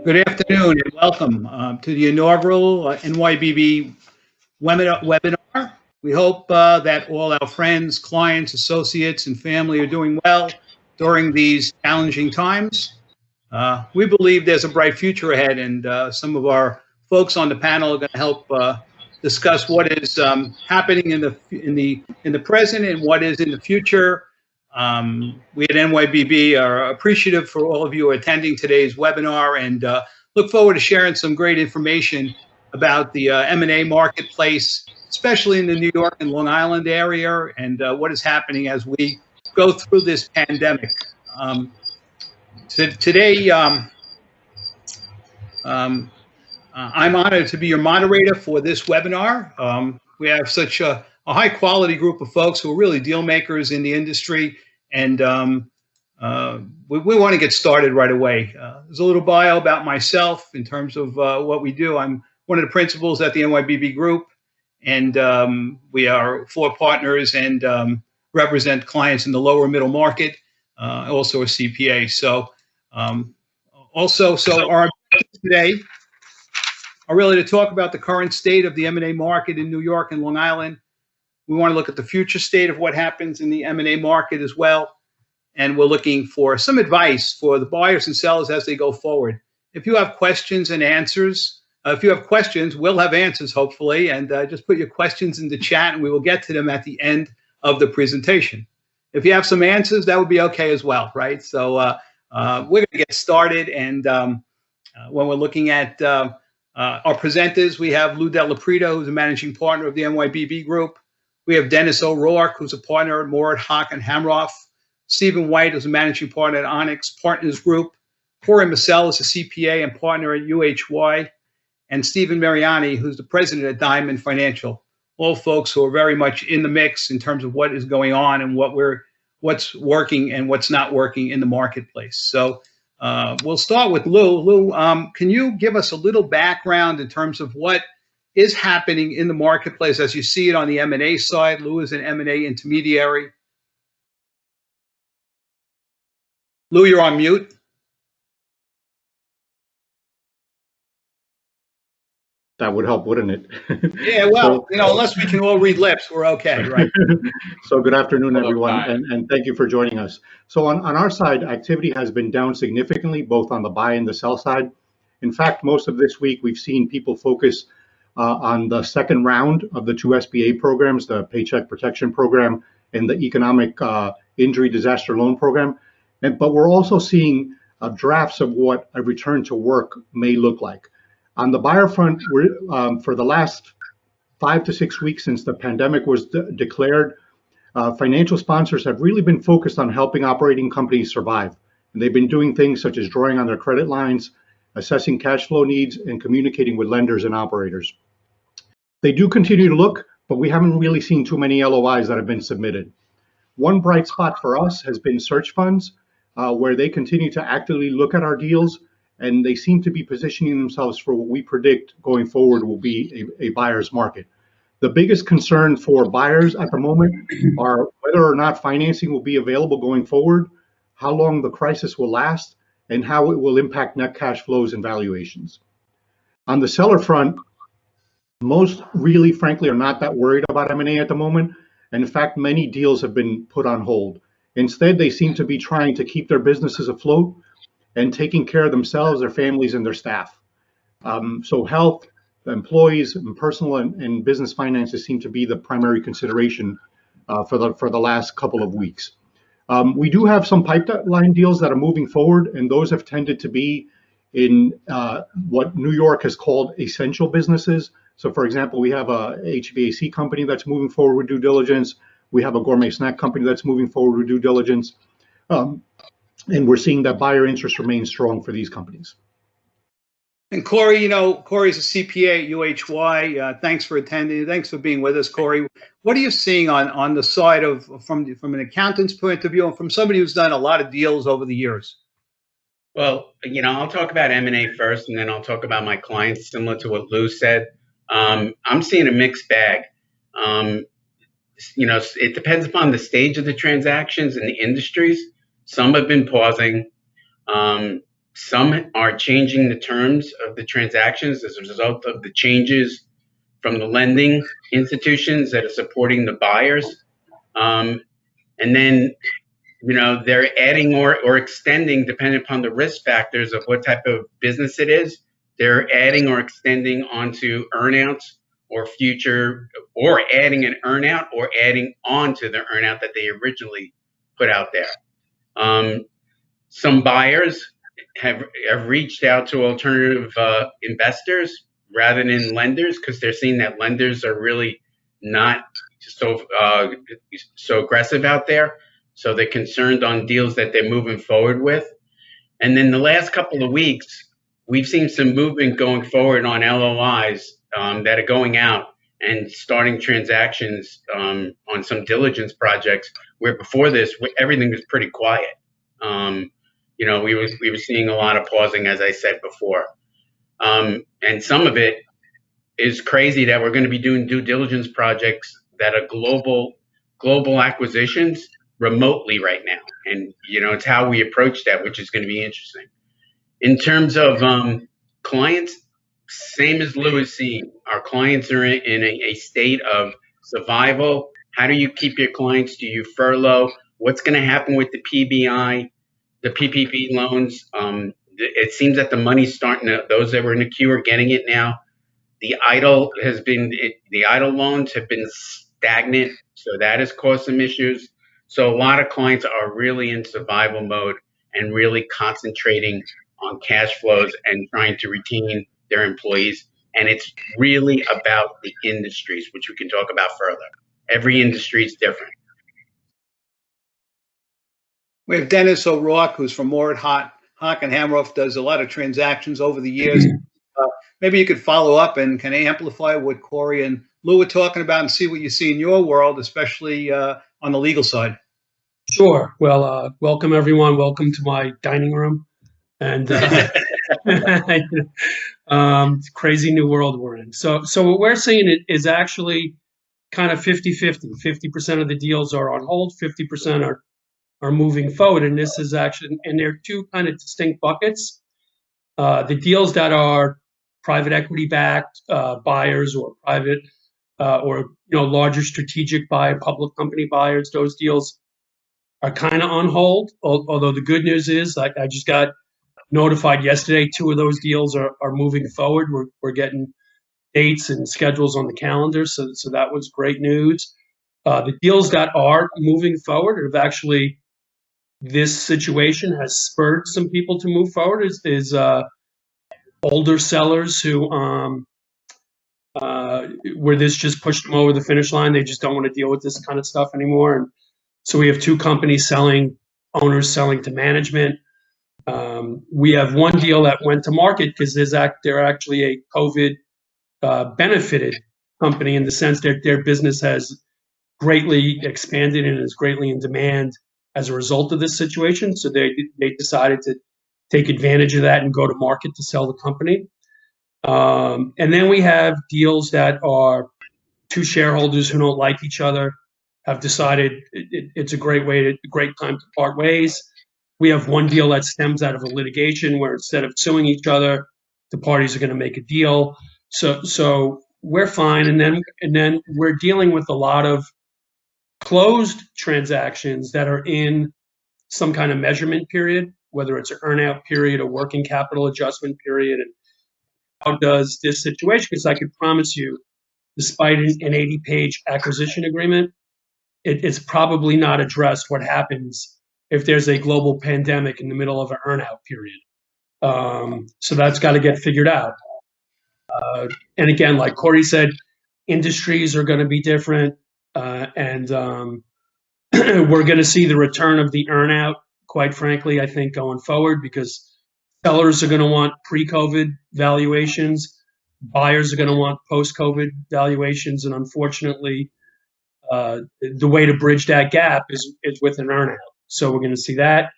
Good afternoon and welcome to the inaugural NYBB webinar. We hope that all our friends, clients, associates, and family are doing well during these challenging times. We believe there's a bright future ahead, and some of our folks on the panel are going to help discuss what is happening in the present and what is in the future. We at NYBB are appreciative for all of you attending today's webinar and look forward to sharing some great information about the M&A marketplace, especially in the New York and Long Island area, and what is happening as we go through this pandemic. Today, I'm honored to be your moderator for this webinar. We have such a high quality group of folks who are really deal makers in the industry, and we want to get started right away. There's a little bio about myself in terms of what we do. I'm one of the principals at the NYBB Group, and we are 4 partners and represent clients in the lower middle market, also a CPA. So our objectives today are really to talk about the current state of the M&A market in New York and Long Island. We want to look at the future state of what happens in the M&A market as well. And we're looking for some advice for the buyers and sellers as they go forward. If you have questions and answers, if you have questions, we'll have answers hopefully. And just put your questions in the chat and we will get to them at the end of the presentation. If you have some answers, that would be okay as well, right? So we're going to get started. And when we're looking at our presenters, we have Lou Della Prida, who's a managing partner of the NYBB Group. We have Dennis O'Rourke, who's a partner at Morritt, Hock, and Hamroff. Stephen White is a managing partner at Onyx Partners Group. Corey Massella is a CPA and partner at UHY. And Stephen Mariani, who's the president at Diamond Financial. All folks who are very much in the mix in terms of what is going on and what's working and what's not working in the marketplace. So we'll start with Lou. Lou, can you give us a little background in terms of what is happening in the marketplace as you see it on the M&A side? Lou is an M&A intermediary. Lou, you're on mute. That would help, wouldn't it? Yeah, well, unless we can all read lips, we're okay, right? So good afternoon, everyone, and thank you for joining us. So on our side, activity has been down significantly, both on the buy and the sell side. In fact, most of this week, we've seen people focus on the second round of the 2 SBA programs, the Paycheck Protection Program and the Economic Injury Disaster Loan Program. But we're also seeing drafts of what a return to work may look like. On the buyer front, for the last 5 to 6 weeks since the pandemic was declared, financial sponsors have really been focused on helping operating companies survive. And they've been doing things such as drawing on their credit lines, assessing cash flow needs, and communicating with lenders and operators. They do continue to look, but we haven't really seen too many LOIs that have been submitted. One bright spot for us has been search funds, where they continue to actively look at our deals, and they seem to be positioning themselves for what we predict going forward will be a buyer's market. The biggest concern for buyers at the moment are whether or not financing will be available going forward, how long the crisis will last, and how it will impact net cash flows and valuations. On the seller front, most really, frankly, are not that worried about M&A at the moment. And in fact, many deals have been put on hold. Instead, they seem to be trying to keep their businesses afloat and taking care of themselves, their families, and their staff. So health, employees, and personal and business finances seem to be the primary consideration for the last couple of weeks. We do have some pipeline deals that are moving forward, and those have tended to be in what New York has called essential businesses. So for example, we have a HVAC company that's moving forward with due diligence. We have a gourmet snack company that's moving forward with due diligence. And we're seeing that buyer interest remains strong for these companies. And Corey, Corey's a CPA at UHY. Thanks for attending. Thanks for being with us, Corey. What are you seeing on the side of from an accountant's point of view and from somebody who's done a lot of deals over the years? Well, I'll talk about M&A first, and then I'll talk about my clients, similar to what Lou said. I'm seeing a mixed bag. It depends upon the stage of the transactions and the industries. Some have been pausing. Some are changing the terms of the transactions as a result of the changes from the lending institutions that are supporting the buyers. And then, they're adding or extending, depending upon the risk factors of what type of business it is. They're adding or extending onto earnouts or future, or adding an earnout or adding on to the earnout that they originally put out there. Some buyers have reached out to alternative investors rather than lenders, because they're seeing that lenders are really not so aggressive out there. So they're concerned on deals that they're moving forward with. And then the last couple of weeks, we've seen some movement going forward on LOIs that are going out and starting transactions on some diligence projects, where before this, everything was pretty quiet. We were seeing a lot of pausing, as I said before. And some of it is crazy that we're going to be doing due diligence projects that are global acquisitions remotely right now. And, it's how we approach that, which is going to be interesting. In terms of clients, same as Lou is seeing. Our clients are in a state of survival. How do you keep your clients? Do you furlough? What's going to happen with the PBI, the PPP loans? It seems that the money's starting to, those that were in the queue are getting it now. The idle loans have been stagnant, so that has caused some issues. So a lot of clients are really in survival mode and really concentrating on cash flows and trying to retain their employees. And it's really about the industries, which we can talk about further. Every industry is different. We have Dennis O'Rourke, who's from Morritt, Hock and Hamroff, does a lot of transactions over the years. Maybe you could follow up and kind of amplify what Corey and Lou were talking about and see what you see in your world, especially on the legal side. Sure. Well, welcome everyone. Welcome to my dining room. And crazy new world we're in. So what we're seeing is actually kind of 50-50. 50% of the deals are on hold, 50% are moving forward. And this is actually, and there are two kind of distinct buckets. The deals that are private equity backed buyers, or private or larger strategic buyer, public company buyers, those deals are kind of on hold. Although the good news is, I just got notified yesterday, 2 of those deals are moving forward. We're getting dates and schedules on the calendar, so that was great news. The deals that are moving forward have actually, this situation has spurred some people to move forward. Is older sellers who where this just pushed them over the finish line. They just don't want to deal with this kind of stuff anymore. And so we have 2 companies owners selling to management. We have one deal that went to market because they're actually a COVID benefited company, in the sense that their business has greatly expanded and is greatly in demand as a result of this situation. So they decided to take advantage of that and go to market to sell the company. And then we have deals that are 2 shareholders who don't like each other, have decided it's a great time to part ways. We have one deal that stems out of a litigation where, instead of suing each other, the parties are going to make a deal. So we're fine. And then we're dealing with a lot of closed transactions that are in some kind of measurement period, whether it's an earnout period, a working capital adjustment period. And how does this situation, because I could promise you, despite an 80-page acquisition agreement, it's probably not addressed what happens if there's a global pandemic in the middle of an earnout period. So that's got to get figured out. And again, like Corey said, industries are going to be different. And we're going to see the return of the earnout, quite frankly, I think, going forward, because sellers are going to want pre-COVID valuations. Buyers are going to want post-COVID valuations. And unfortunately, the way to bridge that gap is with an earnout. So we're going to see that.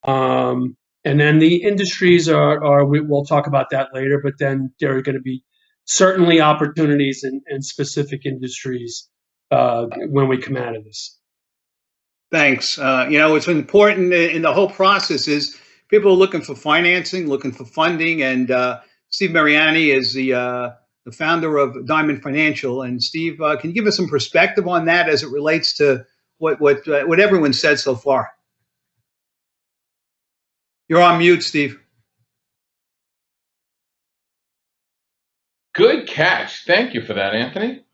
And then the industries we'll talk about that later, but then there are going to be certainly opportunities in specific industries when we come out of this. Thanks. What's important in the whole process is people are looking for financing, looking for funding, and Steve Mariani is the founder of Diamond Financial. And Steve, can you give us some perspective on that as it relates to what everyone said so far? You're on mute, Steve. Good catch. Thank you for that, Anthony.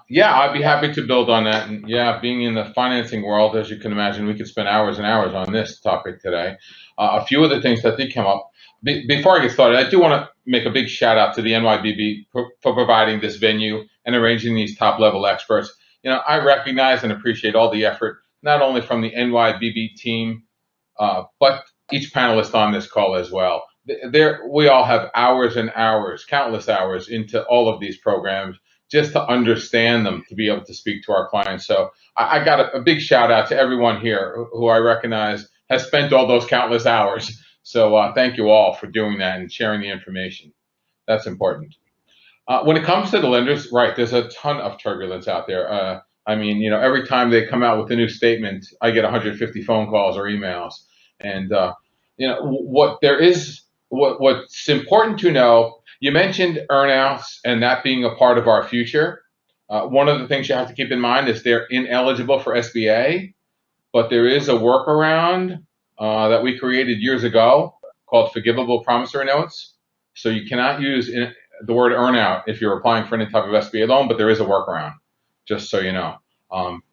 Yeah, I'd be happy to build on that. And yeah, being in the financing world, as you can imagine, we could spend hours and hours on this topic today. A few of the things that did come up. Before I get started, I do want to make a big shout out to the NYBB for providing this venue and arranging these top level experts. You know, I recognize and appreciate all the effort, not only from the NYBB team, but each panelist on this call as well. We all have hours and hours, countless hours into all of these programs just to understand them, to be able to speak to our clients. So I got a big shout out to everyone here who I recognize has spent all those countless hours. So thank you all for doing that and sharing the information. That's important. When it comes to the lenders, right, there's a ton of turbulence out there. I mean, you know, every time they come out with a new statement, I get 150 phone calls or emails. And, you know, what's important to know, you mentioned earnouts and that being a part of our future. One of the things you have to keep in mind is they're ineligible for SBA, but there is a workaround that we created years ago called forgivable promissory notes. So you cannot use the word earnout if you're applying for any type of SBA loan, but there is a workaround, just so you know.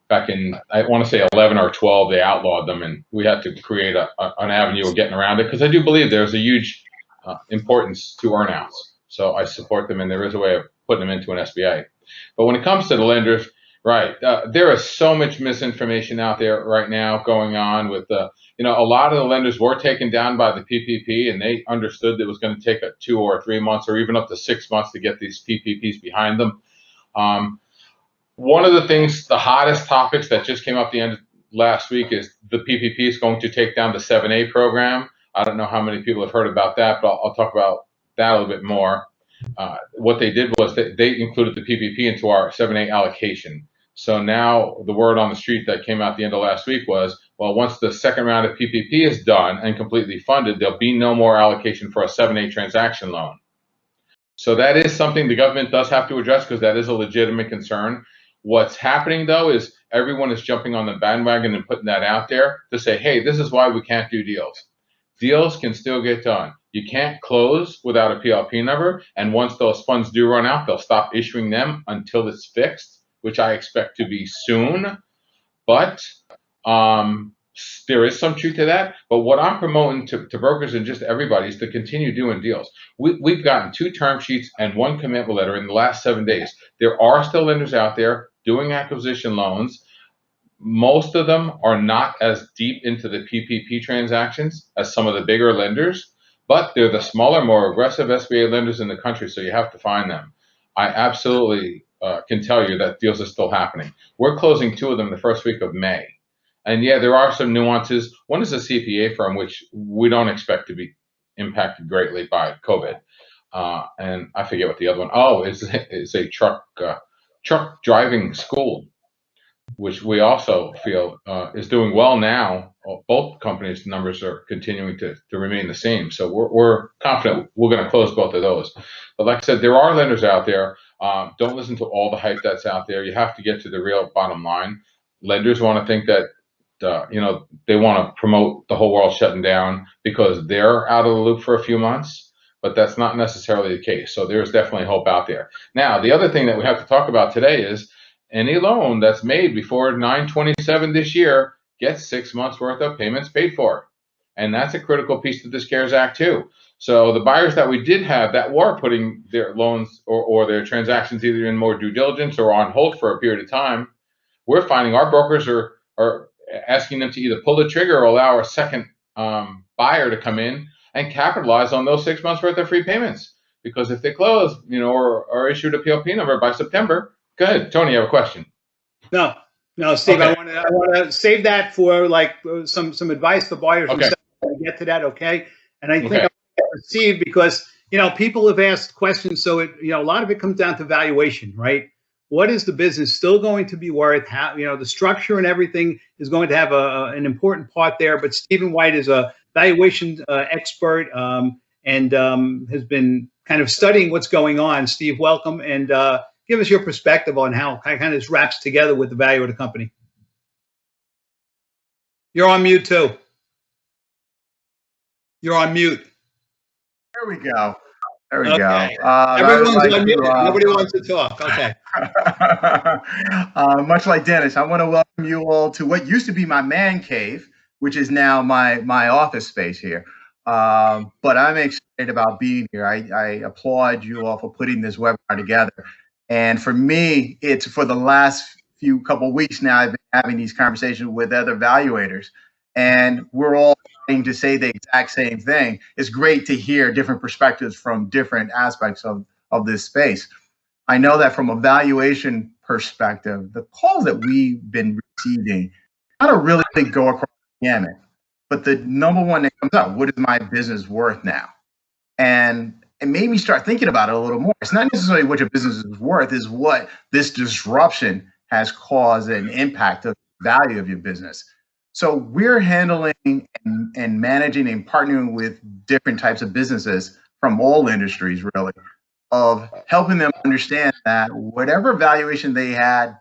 Back in, I want to say 11 or 12, they outlawed them, and we had to create an avenue of getting around it, because I do believe there's a huge importance to earnouts. So I support them, and there is a way of putting them into an SBA. But when it comes to the lenders, right, there is so much misinformation out there right now going on with you know, a lot of the lenders were taken down by the PPP, and they understood that it was going to take 2 or 3 months or even up to 6 months to get these PPPs behind them. One of the things, the hottest topics that just came up the end of last week is the PPP is going to take down the 7A program. I don't know how many people have heard about that, but I'll talk about that a little bit more. What they did was they included the PPP into our 7A allocation. So now the word on the street that came out the end of last week was, well, once the second round of PPP is done and completely funded, there'll be no more allocation for a 7A transaction loan. So that is something the government does have to address, because that is a legitimate concern. What's happening, though, is everyone is jumping on the bandwagon and putting that out there to say, hey, this is why we can't do deals. Deals can still get done. You can't close without a PLP number, and once those funds do run out, they'll stop issuing them until it's fixed, which I expect to be soon. But there is some truth to that. But what I'm promoting to brokers and just everybody is to continue doing deals. We've gotten 2 term sheets and 1 commitment letter in the last 7 days. There are still lenders out there doing acquisition loans. Most of them are not as deep into the PPP transactions as some of the bigger lenders, but they're the smaller, more aggressive SBA lenders in the country, so you have to find them. I absolutely can tell you that deals are still happening. We're closing 2 of them the first week of May. And yeah, there are some nuances. One is a CPA firm, which we don't expect to be impacted greatly by COVID. And I forget what the other one, it's a truck driving school, which we also feel is doing well now. Both companies' numbers are continuing to remain the same. So we're confident we're going to close both of those. But like I said, there are lenders out there. Don't listen to all the hype that's out there. You have to get to the real bottom line. Lenders want to think that you know, they want to promote the whole world shutting down because they're out of the loop for a few months, but that's not necessarily the case. So there's definitely hope out there. Now, the other thing that we have to talk about today is any loan that's made before 9/27 this year gets 6 months worth of payments paid for. And that's a critical piece of this CARES Act too. So the buyers that we did have that were putting their loans or their transactions either in more due diligence or on hold for a period of time, we're finding our brokers are asking them to either pull the trigger or allow a second buyer to come in and capitalize on those 6 months worth of free payments. Because if they close, you know, or issued a PLP number by September, go ahead, Tony, you have a question. No, Steve, Okay. I want to save that for like some advice for buyers. Okay. And get to that, okay? And I think Okay. I Steve, because you know people have asked questions, so it a lot of it comes down to valuation, right? What is the business still going to be worth? How the structure and everything is going to have an important part there. But Stephen White is a valuation expert and has been kind of studying what's going on. Steve, welcome, and give us your perspective on how kind of this wraps together with the value of the company. You're on mute too. You're on mute. There we go. There we Okay. go. Everyone's on mute. Nobody wants to talk. Okay. Much like Dennis, I want to welcome you all to what used to be my man cave, which is now my office space here. But I'm excited about being here. I applaud you all for putting this webinar together. And for me, it's for the last couple weeks now, I've been having these conversations with other valuators, and we're all trying to say the exact same thing. It's great to hear different perspectives from different aspects of this space. I know that from a valuation perspective, the calls that we've been receiving kind of really go across the gamut. But the number one that comes up, what is my business worth now? And it made me start thinking about it a little more. It's not necessarily what your business is worth, is what this disruption has caused an impact of the value of your business. So we're handling and managing and partnering with different types of businesses from all industries, really, of helping them understand that whatever valuation they had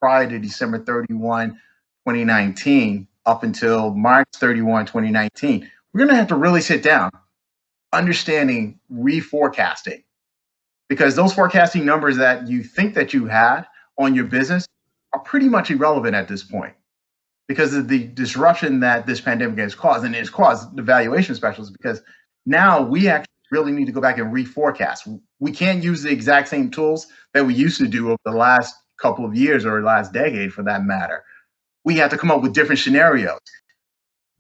prior to December 31, 2019, up until March 31, 2019, we're going to have to really sit down, understanding reforecasting, because those forecasting numbers that you think that you had on your business are pretty much irrelevant at this point because of the disruption that this pandemic has caused, and it's caused the valuation specialists, because now we actually really need to go back and reforecast. We can't use the exact same tools that we used to do over the last couple of years or last decade for that matter. We have to come up with different scenarios.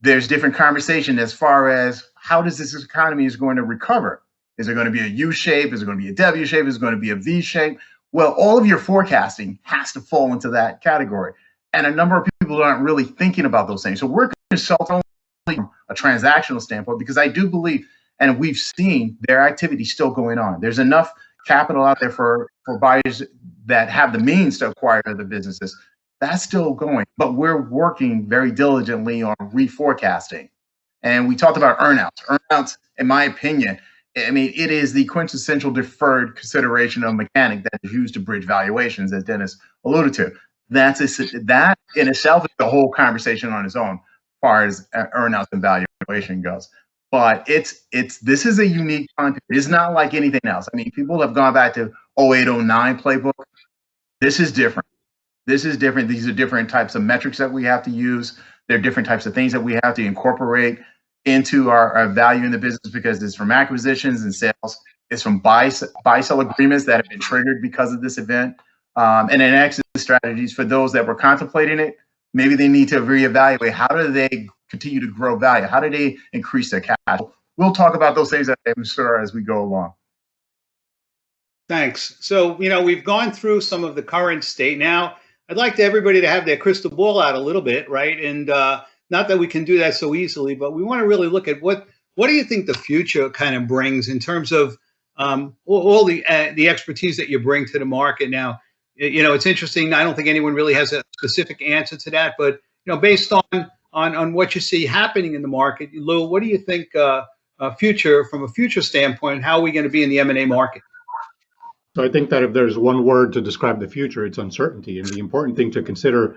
There's different conversation as far as how does this economy is going to recover? Is it going to be a U shape? Is it going to be a W shape? Is it going to be a V shape? Well, all of your forecasting has to fall into that category. And a number of people aren't really thinking about those things. So we're consult only from a transactional standpoint, because I do believe, and we've seen their activity still going on. There's enough capital out there for buyers that have the means to acquire the businesses. That's still going, but we're working very diligently on reforecasting. And we talked about earnouts. Earnouts, in my opinion, I mean, it is the quintessential deferred consideration of mechanic that is used to bridge valuations, as Dennis alluded to. That in itself is the whole conversation on its own, as far as earnouts and valuation goes. But this is a unique time period. It's not like anything else. I mean, people have gone back to 08, 09 playbook. This is different. This is different. These are different types of metrics that we have to use. There are different types of things that we have to incorporate into our value in the business, because it's from acquisitions and sales. It's from buy-sell agreements that have been triggered because of this event. And then exit strategies for those that were contemplating it. Maybe they need to reevaluate. How do they continue to grow value? How do they increase their cash? We'll talk about those things, I'm sure, as we go along. Thanks. So, we've gone through some of the current state. Now, I'd like everybody to have their crystal ball out a little bit, right? And not that we can do that so easily, but we want to really look at what do you think the future kind of brings in terms of all the expertise that you bring to the market. Now, it's interesting. I don't think anyone really has a specific answer to that, but based on what you see happening in the market, Lou, what do you think from a future standpoint? How are we going to be in the M&A market? So I think that if there's one word to describe the future, it's uncertainty. And the important thing to consider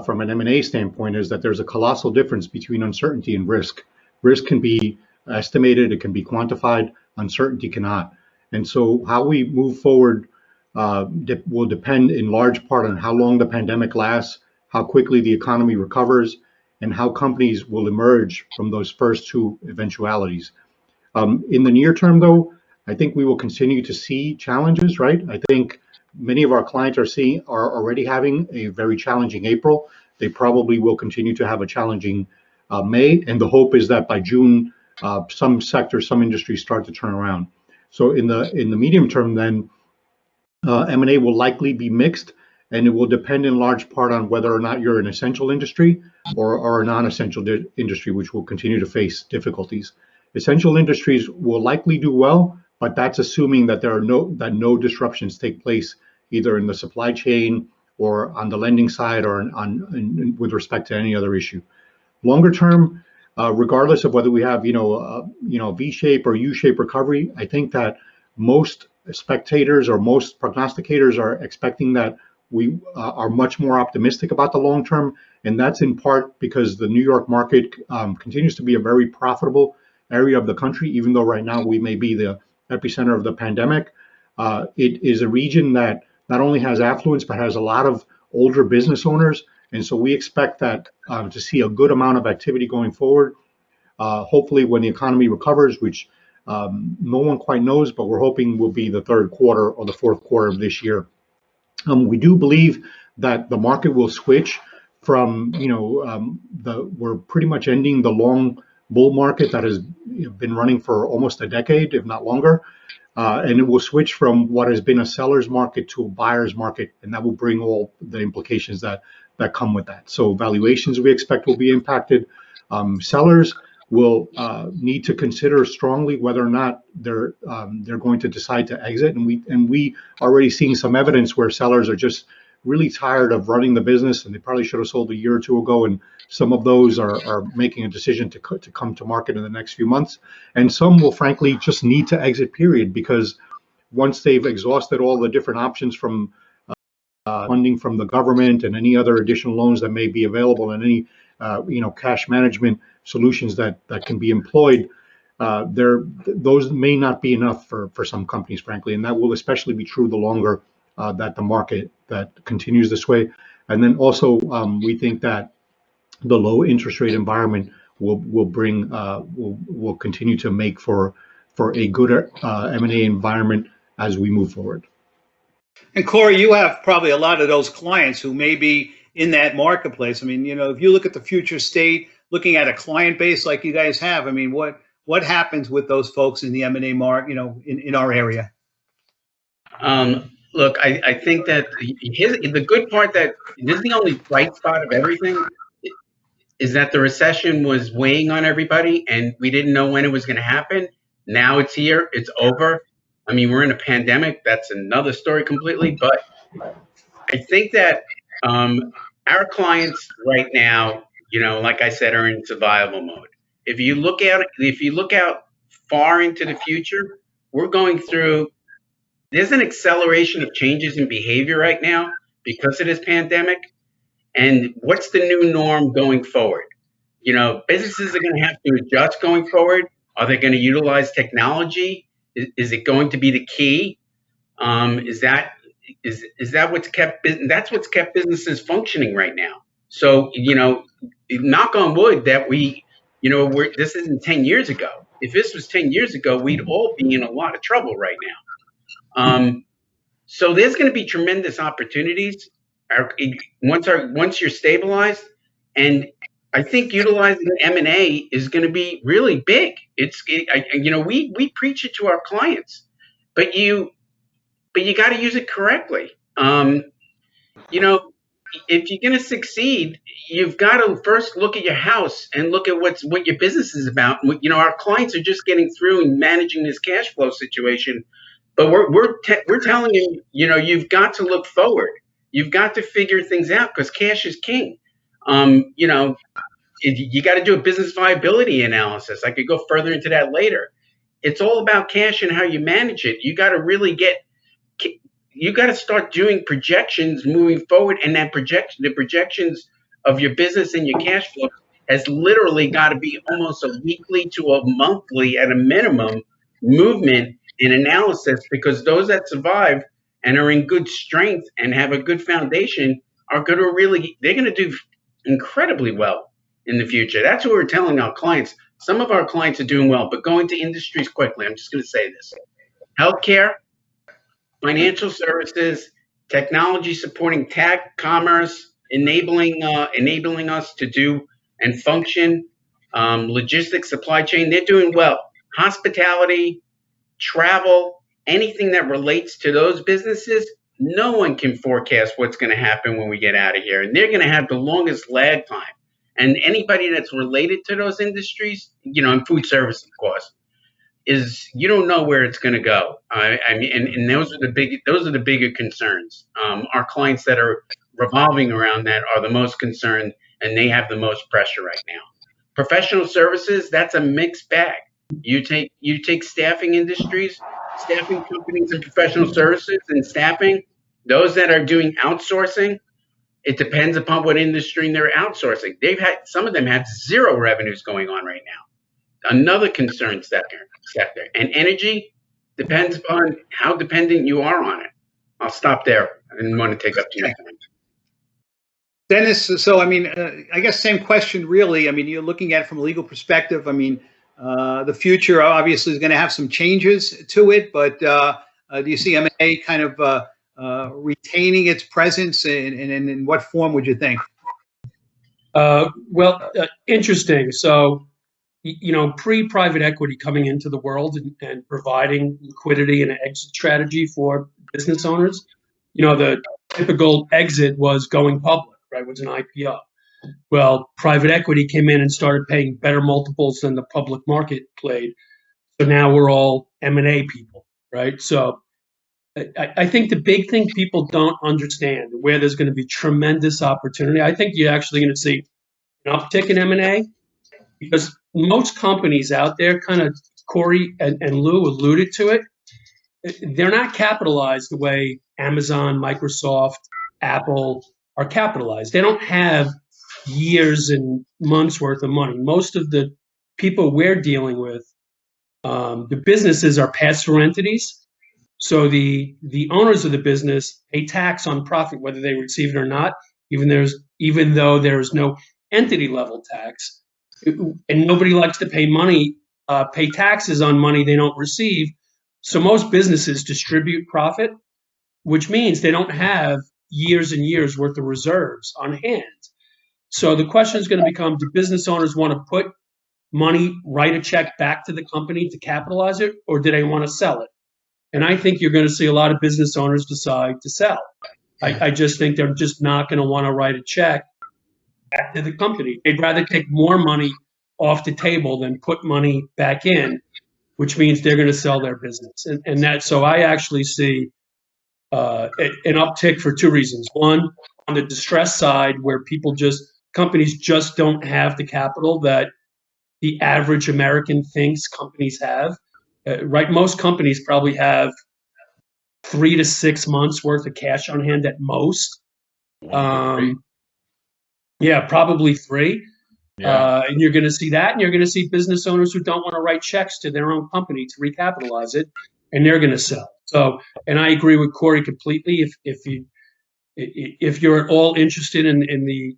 from an M&A standpoint is that there's a colossal difference between uncertainty and risk. Risk can be estimated, it can be quantified, uncertainty cannot. And so how we move forward will depend in large part on how long the pandemic lasts, how quickly the economy recovers, and how companies will emerge from those first two eventualities. In the near term, though, I think we will continue to see challenges, right? I think many of our clients are already having a very challenging April. They probably will continue to have a challenging May, and the hope is that by June, some sectors, some industries start to turn around. So in the medium term, then M&A will likely be mixed, and it will depend in large part on whether or not you're an essential industry or a non-essential industry, which will continue to face difficulties. Essential industries will likely do well, but that's assuming that no disruptions take place either in the supply chain or on the lending side or with respect to any other issue. Longer term, regardless of whether we have, V-shape or U-shape recovery, I think that most spectators or most prognosticators are expecting that we are much more optimistic about the long term. And that's in part because the New York market continues to be a very profitable area of the country, even though right now we may be the epicenter of the pandemic. It is a region that not only has affluence, but has a lot of older business owners. And so we expect that to see a good amount of activity going forward. Hopefully when the economy recovers, which no one quite knows, but we're hoping will be the third quarter or the fourth quarter of this year. We do believe that the market will switch from, we're pretty much ending the long bull market that has been running for almost a decade, if not longer. And it will switch from what has been a seller's market to a buyer's market, and that will bring all the implications that come with that. So valuations we expect will be impacted. Sellers will need to consider strongly whether or not they're going to decide to exit, and we already seeing some evidence where sellers are just really tired of running the business, and they probably should have sold a year or two ago, and some of those are making a decision to come to market in the next few months, and some will frankly just need to exit, period, because once they've exhausted all the different options from funding from the government and any other additional loans that may be available and any cash management solutions that can be employed, those may not be enough for some companies, frankly, and that will especially be true the longer that the market that continues this way. And then also we think that the low interest rate environment will continue to make for a good M&A environment as we move forward. And Corey, you have probably a lot of those clients who may be in that marketplace. I mean, if you look at the future state, looking at a client base like you guys have, I mean, what happens with those folks in the M&A market, in our area? Look, I think that the good part that this is the only bright spot of everything is that the recession was weighing on everybody and we didn't know when it was going to happen. Now it's here, it's over. I mean, we're in a pandemic. That's another story completely. But I think that our clients right now, like I said, are in survival mode. If you look out far into the future, we're going through. There's an acceleration of changes in behavior right now because of this pandemic. And what's the new norm going forward? Businesses are going to have to adjust going forward. Are they going to utilize technology? Is it going to be the key? Is that what's kept that's what's kept businesses functioning right now? So knock on wood that this isn't 10 years ago. If this was 10 years ago, we'd all be in a lot of trouble right now. So there's going to be tremendous opportunities once you're stabilized, and I think utilizing M&A is going to be really big. We preach it to our clients, but you got to use it correctly. If you're going to succeed, you've got to first look at your house and look at what your business is about. Our clients are just getting through and managing this cash flow situation, but we're telling you, you've got to look forward. You've got to figure things out because cash is king. You got to do a business viability analysis. I could go further into that later. It's all about cash and how you manage it. You got to start doing projections moving forward, and the projections of your business and your cash flow has literally got to be almost a weekly to a monthly at a minimum movement and analysis, because those that survive and are in good strength and have a good foundation are going to they're going to do incredibly well in the future. That's what we're telling our clients. Some of our clients are doing well, but going to industries quickly. I'm just going to say this: healthcare, financial services, technology supporting tech, commerce, enabling us to do and function, logistics, supply chain. They're doing well. Hospitality, travel, anything that relates to those businesses, no one can forecast what's going to happen when we get out of here. And they're going to have the longest lag time. And anybody that's related to those industries, and food service, of course, you don't know where it's going to go. I mean, and those are the bigger concerns. Our clients that are revolving around that are the most concerned, and they have the most pressure right now. Professional services, that's a mixed bag. You take staffing industries, staffing companies and professional services and staffing, those that are doing outsourcing, it depends upon what industry they're outsourcing. Some of them had zero revenues going on right now. Another concern sector. And energy depends upon how dependent you are on it. I'll stop there. I didn't want to take up too much time. Dennis, so I mean, I guess same question really. I mean, you're looking at it from a legal perspective. I mean, the future obviously is going to have some changes to it, but do you see M&A kind of retaining its presence, and in what form would you think? Interesting. So, pre-private equity coming into the world and providing liquidity and an exit strategy for business owners, the typical exit was going public, right? Was an IPO. Well, private equity came in and started paying better multiples than the public market played. So now we're all M&A people, right? So I think the big thing people don't understand, where there's going to be tremendous opportunity, I think you're actually going to see an uptick in M&A, because most companies out there, kind of Corey and Lou alluded to it, they're not capitalized the way Amazon, Microsoft, Apple are capitalized. They don't have years and months worth of money. Most of the people we're dealing with, the businesses are pass-through entities. So the owners of the business pay tax on profit, whether they receive it or not, even though there's no entity level tax. And nobody likes to pay taxes on money they don't receive. So most businesses distribute profit, which means they don't have years and years worth of reserves on hand. So the question is going to become, do business owners want to put money, write a check back to the company to capitalize it, or do they want to sell it? And I think you're going to see a lot of business owners decide to sell. I just think they're just not going to want to write a check back to the company. They'd rather take more money off the table than put money back in, which means they're going to sell their business. So I actually see an uptick for two reasons. One, on the distress side, where companies just don't have the capital that the average American thinks companies have. Right, most companies probably have 3 to 6 months worth of cash on hand at most. Yeah, probably 3. Yeah. And you're going to see that, and you're going to see business owners who don't want to write checks to their own company to recapitalize it, and they're going to sell. So, and I agree with Corey completely. If you're at all interested in the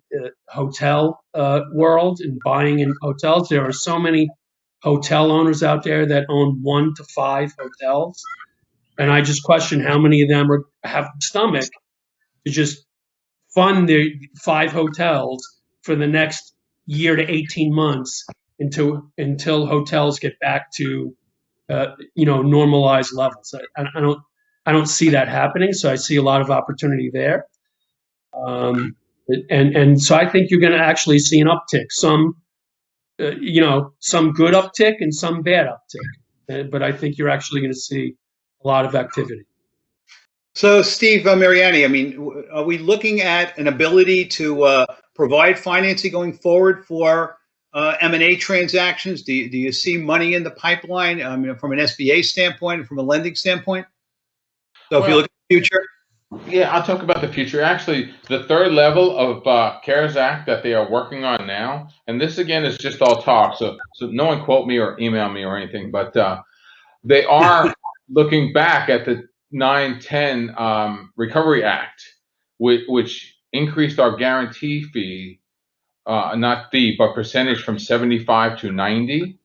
hotel world and buying in hotels, there are so many hotel owners out there that own 1 to 5 hotels, and I just question how many of them have the stomach to just fund their 5 hotels for the next year to 18 months until hotels get back to normalized levels. I don't see that happening, so I see a lot of opportunity there. And so I think you're going to actually see an uptick, some good uptick and some bad uptick. But I think you're actually going to see a lot of activity. So, Steve Mariani, I mean, are we looking at an ability to provide financing going forward for M&A transactions? Do you see money in the pipeline? I mean, from an SBA standpoint and from a lending standpoint? So, if you look at the future. Yeah, I'll talk about the future. Actually, the third level of CARES Act that they are working on now, and this again is just all talk, so no one quote me or email me or anything, but they are looking back at the 9/10 Recovery Act, which increased our guarantee fee, not fee, but percentage from 75 to 90.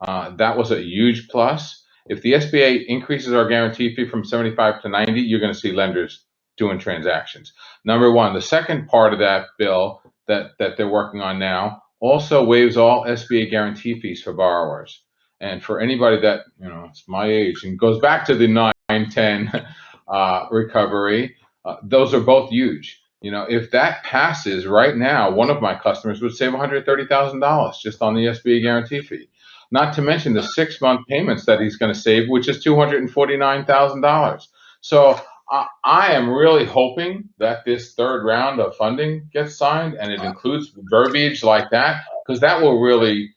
That was a huge plus. If the SBA increases our guarantee fee from 75 to 90, you're going to see lenders doing transactions. Number one. The second part of that bill that they're working on now also waives all SBA guarantee fees for borrowers. And for anybody that, it's my age and goes back to the 9/10 recovery, those are both huge. If that passes right now, one of my customers would save $130,000 just on the SBA guarantee fee. Not to mention the 6-month payments that he's going to save, which is $249,000. So I am really hoping that this third round of funding gets signed, and it includes verbiage like that, because that will really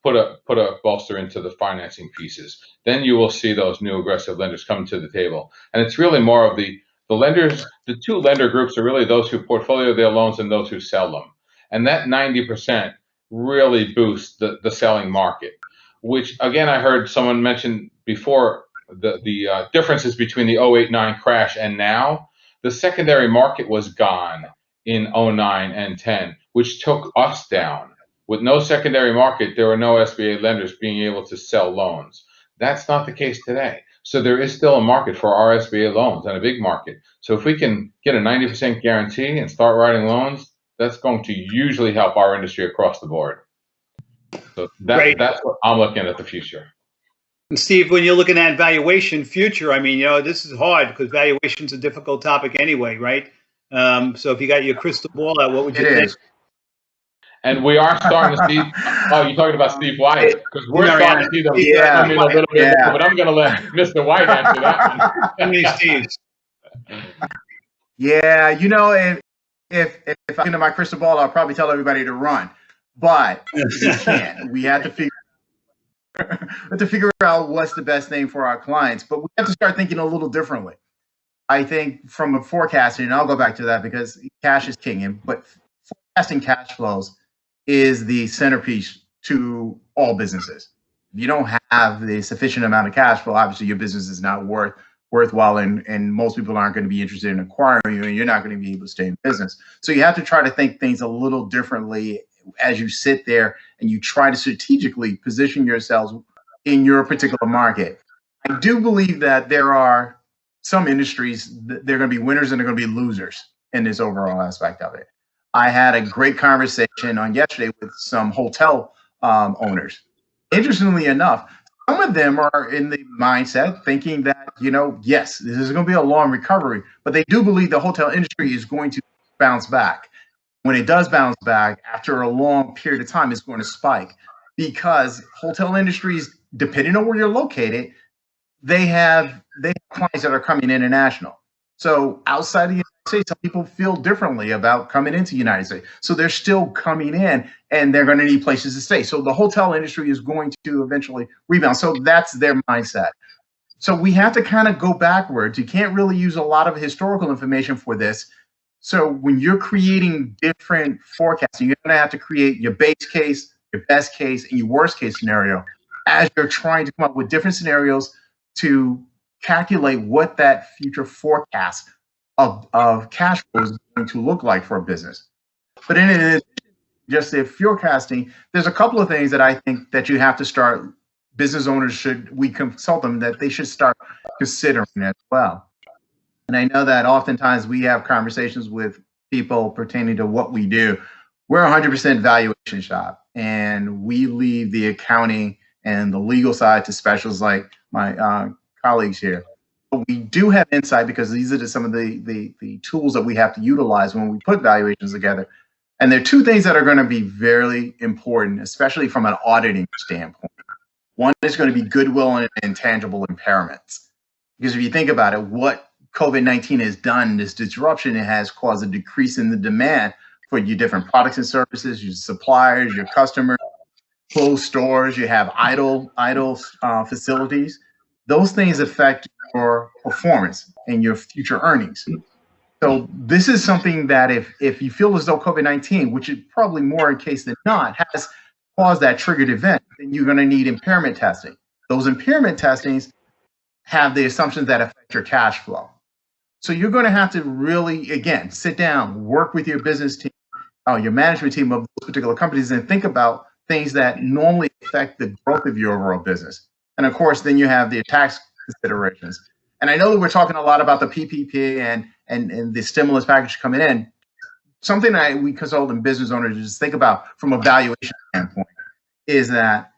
put a bolster into the financing pieces. Then you will see those new aggressive lenders come to the table, and it's really more of the lenders. The two lender groups are really those who portfolio their loans and those who sell them, and that 90% really boosts the selling market. Which again, I heard someone mention before the differences between the 08-09 crash and now. The secondary market was gone in 09 and 10, which took us down. With no secondary market, there were no SBA lenders being able to sell loans. That's not the case today. So there is still a market for our SBA loans, and a big market. So if we can get a 90% guarantee and start writing loans, that's going to usually help our industry across the board. So that's what I'm looking at the future. And Steve, when you're looking at valuation future, I mean, this is hard because valuation's a difficult topic anyway, right? So if you got your crystal ball out, what would you think? And we are starting to see, oh, you're talking about Steve White, because we're starting to see them come in a little bit more, but I'm going to let Mr. White answer that one. How many Steves? Yeah, if I into my crystal ball, I'll probably tell everybody to run. But we can't. We have to figure out what's the best thing for our clients. But we have to start thinking a little differently. I think from a forecasting, and I'll go back to that because cash is king, but forecasting cash flows is the centerpiece to all businesses. If you don't have the sufficient amount of cash flow, obviously your business is not worthwhile, and most people aren't going to be interested in acquiring you, and you're not going to be able to stay in business. So you have to try to think things a little differently as you sit there and you try to strategically position yourselves in your particular market. I do believe that there are some industries that they're going to be winners and they're going to be losers in this overall aspect of it. I had a great conversation on yesterday with some hotel owners. Interestingly enough, some of them are in the mindset thinking that, yes, this is going to be a long recovery, but they do believe the hotel industry is going to bounce back. When it does bounce back, after a long period of time, it's going to spike because hotel industries, depending on where you're located, they have clients that are coming international. So outside of the United States, some people feel differently about coming into the United States. So they're still coming in and they're going to need places to stay. So the hotel industry is going to eventually rebound. So that's their mindset. So we have to kind of go backwards. You can't really use a lot of historical information for this. So when you're creating different forecasts, you're going to have to create your base case, your best case, and your worst case scenario as you're trying to come up with different scenarios to calculate what that future forecast of cash flow is going to look like for a business. But in it, just the forecasting, there's a couple of things that I think that you have to start, business owners we consult them that they should start considering as well. And I know that oftentimes we have conversations with people pertaining to what we do. We're 100% valuation shop, and we leave the accounting and the legal side to specialists like my colleagues here. But we do have insight because these are some of the tools that we have to utilize when we put valuations together. And there are two things that are going to be very important, especially from an auditing standpoint. One is going to be goodwill and intangible impairments. Because if you think about it, what COVID-19 has done, this disruption, it has caused a decrease in the demand for your different products and services, your suppliers, your customers, closed stores, you have idle facilities. Those things affect your performance and your future earnings. So this is something that if you feel as though COVID-19, which is probably more in case than not, has caused that triggered event, then you're going to need impairment testing. Those impairment testings have the assumptions that affect your cash flow. So you're going to have to really, again, sit down, work with your business team, your management team of those particular companies, and think about things that normally affect the growth of your overall business. And of course, then you have the tax considerations. And I know that we're talking a lot about the PPP and the stimulus package coming in. Something we consult in business owners just think about from a valuation standpoint is that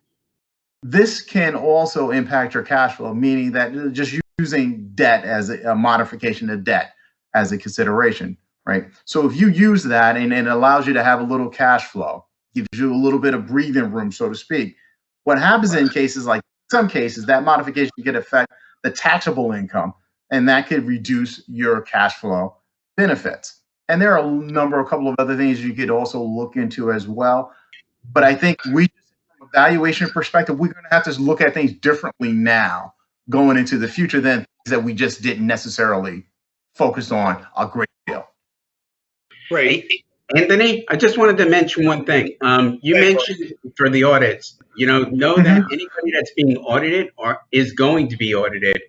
this can also impact your cash flow, meaning that just using debt as a modification of debt as a consideration, right? So if you use that and it allows you to have a little cash flow, gives you a little bit of breathing room, so to speak, what happens in cases like some cases, that modification could affect the taxable income, and that could reduce your cash flow benefits. And there are a couple of other things you could also look into as well. But I think we, from a valuation perspective, we're going to have to look at things differently now going into the future than things that we just didn't necessarily focus on a great deal. Great. Hey, Anthony, I just wanted to mention one thing. You mentioned for the audits, know that anybody that's being audited or is going to be audited,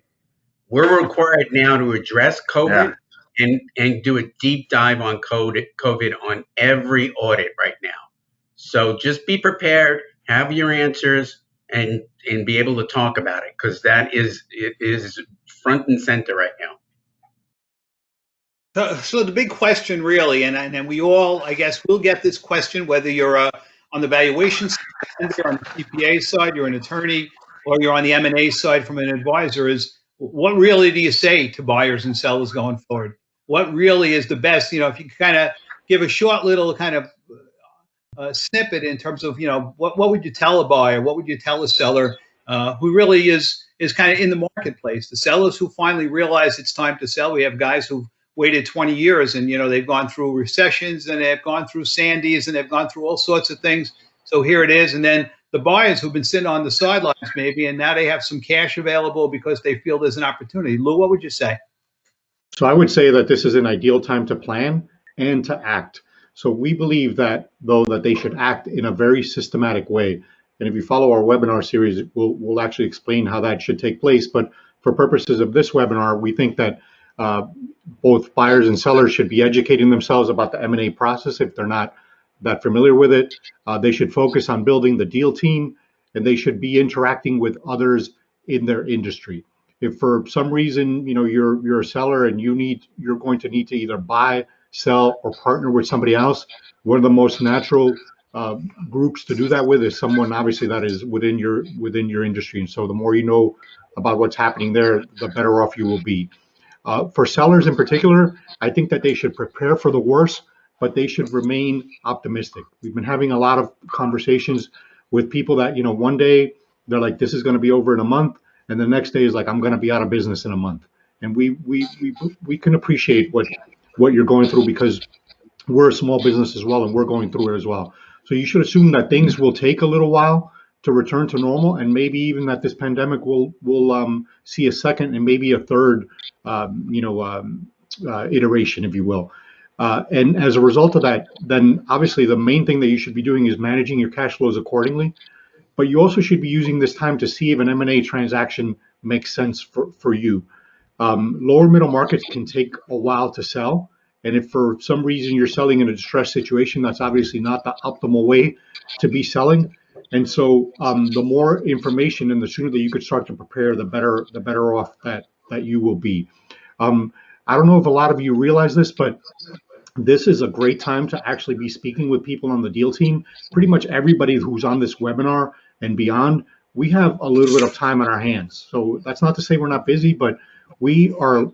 we're required now to address COVID and do a deep dive on COVID on every audit right now. So just be prepared, have your answers, and be able to talk about it, because it is front and center right now. So the big question really, and we all, I guess, will get this question, whether you're on the valuation side, you're on the CPA side, you're an attorney, or you're on the M&A side from an advisor, is what really do you say to buyers and sellers going forward? What really is the best? If you kind of give a short little kind of snippet in terms of, what would you tell a buyer? What would you tell a seller who really is kind of in the marketplace? The sellers who finally realize it's time to sell. We have guys who've waited 20 years and, they've gone through recessions and they've gone through Sandys and they've gone through all sorts of things. So here it is. And then the buyers who've been sitting on the sidelines maybe, and now they have some cash available because they feel there's an opportunity. Lou, what would you say? So I would say that this is an ideal time to plan and to act. So we believe that, though, that they should act in a very systematic way. And if you follow our webinar series, we'll actually explain how that should take place. But for purposes of this webinar, we think that both buyers and sellers should be educating themselves about the M&A process if they're not that familiar with it. They should focus on building the deal team, and they should be interacting with others in their industry. If for some reason you're a seller and you're going to need to either buy, sell, or partner with somebody else, one of the most natural groups to do that with is someone obviously that is within your industry. And so the more you know about what's happening there, the better off you will be. For sellers in particular, I think that they should prepare for the worst, but they should remain optimistic. We've been having a lot of conversations with people that, one day they're like, this is going to be over in a month. And the next day is like, I'm going to be out of business in a month. And we can appreciate what you're going through, because we're a small business as well, and we're going through it as well. So you should assume that things will take a little while to return to normal, and maybe even that this pandemic will see a second and maybe a third, iteration, if you will. And as a result of that, then obviously the main thing that you should be doing is managing your cash flows accordingly. But you also should be using this time to see if an M&A transaction makes sense for you. Lower middle markets can take a while to sell. And if for some reason you're selling in a distressed situation, that's obviously not the optimal way to be selling. And so the more information and the sooner that you could start to prepare, the better off that you will be. I don't know if a lot of you realize this, but this is a great time to actually be speaking with people on the deal team. Pretty much everybody who's on this webinar and beyond, we have a little bit of time on our hands. So that's not to say we're not busy, but we are,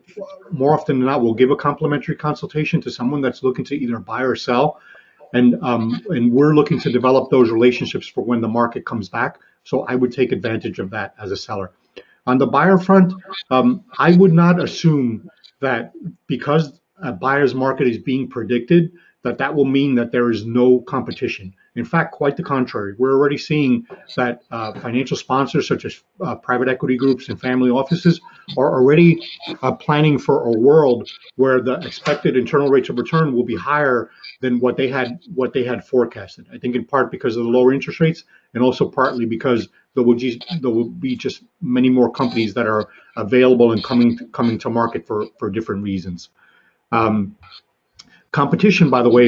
more often than not, we'll give a complimentary consultation to someone that's looking to either buy or sell. And we're looking to develop those relationships for when the market comes back. So I would take advantage of that as a seller. On the buyer front, I would not assume that because a buyer's market is being predicted, that will mean that there is no competition. In fact, quite the contrary. We're already seeing that financial sponsors such as private equity groups and family offices are already planning for a world where the expected internal rates of return will be higher than what they had forecasted. I think in part because of the lower interest rates, and also partly because there will be just many more companies that are available and coming to market for different reasons. Competition, by the way,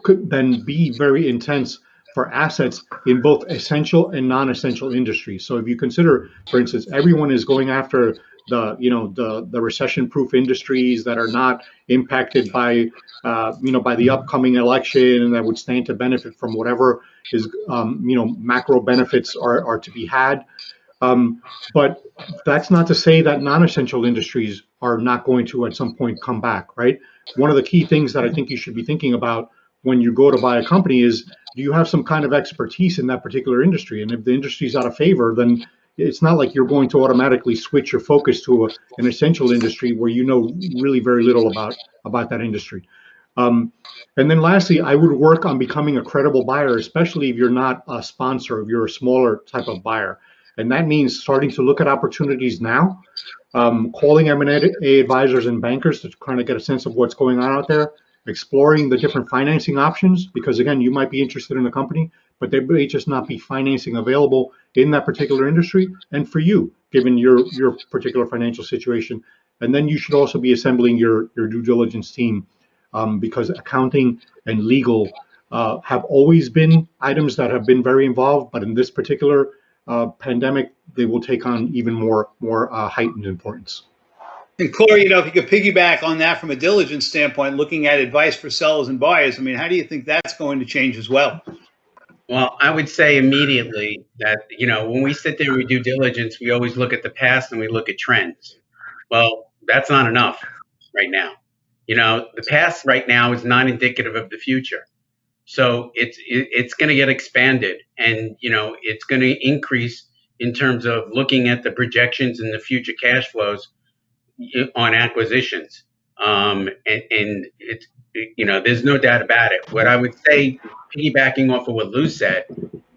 could then be very intense for assets in both essential and non-essential industries. So if you consider, for instance, everyone is going after the recession-proof industries that are not impacted by by the upcoming election, and that would stand to benefit from whatever is macro benefits are to be had. But that's not to say that non-essential industries are not going to at some point come back, right? One of the key things that I think you should be thinking about when you go to buy a company is, do you have some kind of expertise in that particular industry? And if the industry is out of favor, then it's not like you're going to automatically switch your focus to an essential industry where you know really very little about that industry. And then lastly, I would work on becoming a credible buyer, especially if you're not a sponsor, if you're a smaller type of buyer. And that means starting to look at opportunities now, calling M&A advisors and bankers to kind of get a sense of what's going on out there, exploring the different financing options, because again, you might be interested in the company, but there may just not be financing available in that particular industry and for you, given your particular financial situation. And then you should also be assembling your due diligence team, because accounting and legal have always been items that have been very involved, but in this particular pandemic, they will take on even more heightened importance. And Corey, if you could piggyback on that from a diligence standpoint, looking at advice for sellers and buyers, I mean, how do you think that's going to change as well? Well, I would say immediately that, when we sit there and we do diligence, we always look at the past and we look at trends. Well, that's not enough right now. The past right now is not indicative of the future. So it's going to get expanded, and, it's going to increase in terms of looking at the projections and the future cash flows on acquisitions. And it's, there's no doubt about it. What I would say, piggybacking off of what Lou said,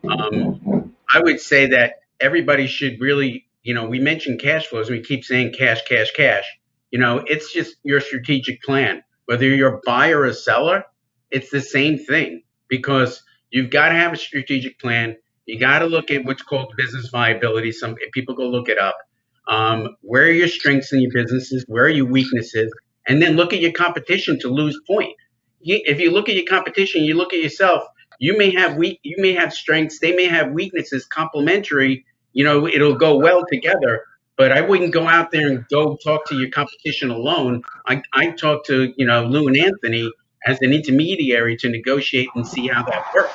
I would say that everybody should really, we mentioned cash flows and we keep saying cash, cash, cash. It's just your strategic plan. Whether you're a buyer or a seller, it's the same thing, because you've got to have a strategic plan. You got to look at what's called business viability. Some people go look it up. Where are your strengths in your businesses? Where are your weaknesses? And then look at your competition to Lou's point. If you look at your competition, you look at yourself, you may have strengths, they may have weaknesses, complementary, it'll go well together. But I wouldn't go out there and go talk to your competition alone. I talk to, Lou and Anthony as an intermediary to negotiate and see how that works.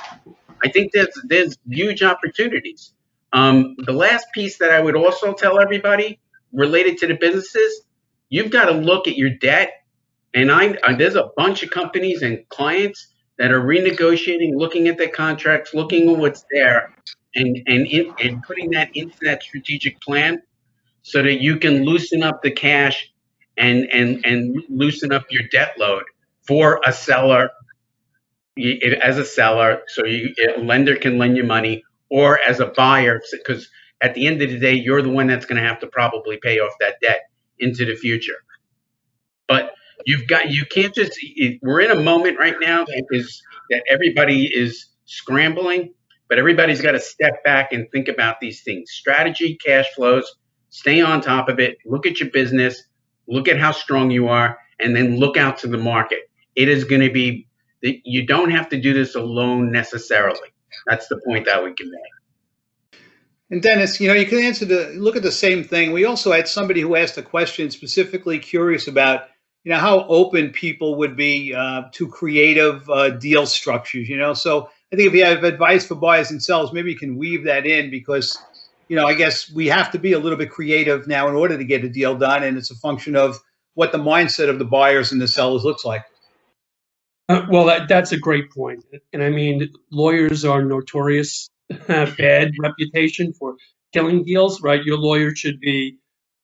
I think there's huge opportunities. The last piece that I would also tell everybody related to the businesses, you've got to look at your debt. And there's a bunch of companies and clients that are renegotiating, looking at their contracts, looking at what's there, and putting that into that strategic plan so that you can loosen up the cash and loosen up your debt load for a seller, as a seller, so a lender can lend you money, or as a buyer, because at the end of the day, you're the one that's going to have to probably pay off that debt into the future. But you can't just, we're in a moment right now that everybody is scrambling, but everybody's got to step back and think about these things. Strategy, cash flows, stay on top of it, look at your business, look at how strong you are, and then look out to the market. It is going to be, you don't have to do this alone necessarily. That's the point I would convey. And Dennis, you can look at the same thing. We also had somebody who asked a question specifically curious about, how open people would be to creative deal structures, So I think if you have advice for buyers and sellers, maybe you can weave that in, because, I guess we have to be a little bit creative now in order to get a deal done. And it's a function of what the mindset of the buyers and the sellers looks like. Well, that's a great point. And I mean, lawyers are notorious bad reputation for killing deals, right? Your lawyer should be,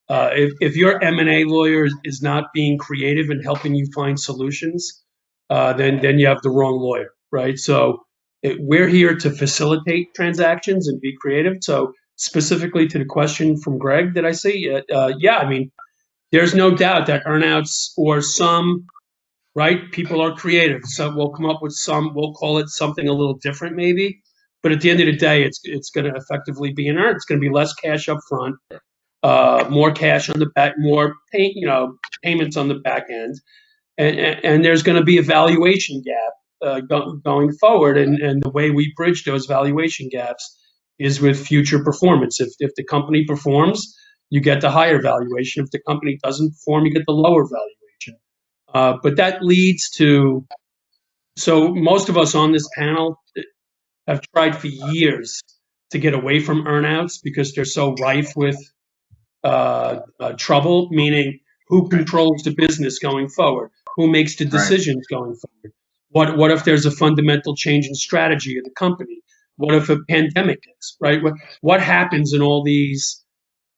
if your M&A lawyer is not being creative and helping you find solutions, then you have the wrong lawyer, right? So we're here to facilitate transactions and be creative. So specifically to the question from Greg that I see, yeah, I mean, there's no doubt that earnouts or some, right, people are creative. So we'll come up with we'll call it something a little different maybe. But at the end of the day, it's going to effectively be an earn. It's going to be less cash up front, more cash on the back, more payments on the back end, and there's going to be a valuation gap going forward. And the way we bridge those valuation gaps is with future performance. If the company performs, you get the higher valuation. If the company doesn't perform, you get the lower valuation. But that leads to, so most of us on this panel have tried for years to get away from earnouts because they're so rife with trouble, meaning who controls the business going forward? Who makes the decisions going forward? What if there's a fundamental change in strategy of the company? What if a pandemic hits, right? What happens in all these,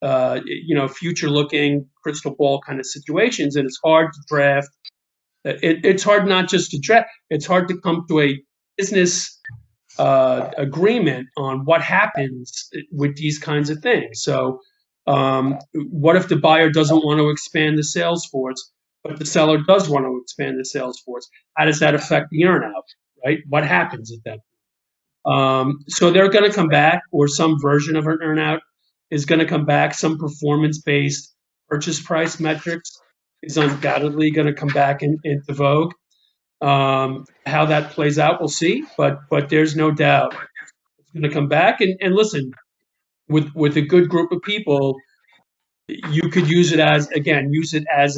future-looking crystal ball kind of situations? And it's hard to draft It's hard not just to track. It's hard to come to a business agreement on what happens with these kinds of things. So, what if the buyer doesn't want to expand the sales force, but the seller does want to expand the sales force? How does that affect the earnout, right? What happens at that point? So they're going to come back, or some version of an earnout is going to come back. Some performance-based purchase price metrics is undoubtedly going to come back into vogue. How that plays out, we'll see. But there's no doubt it's going to come back. And listen, with a good group of people, you could use it as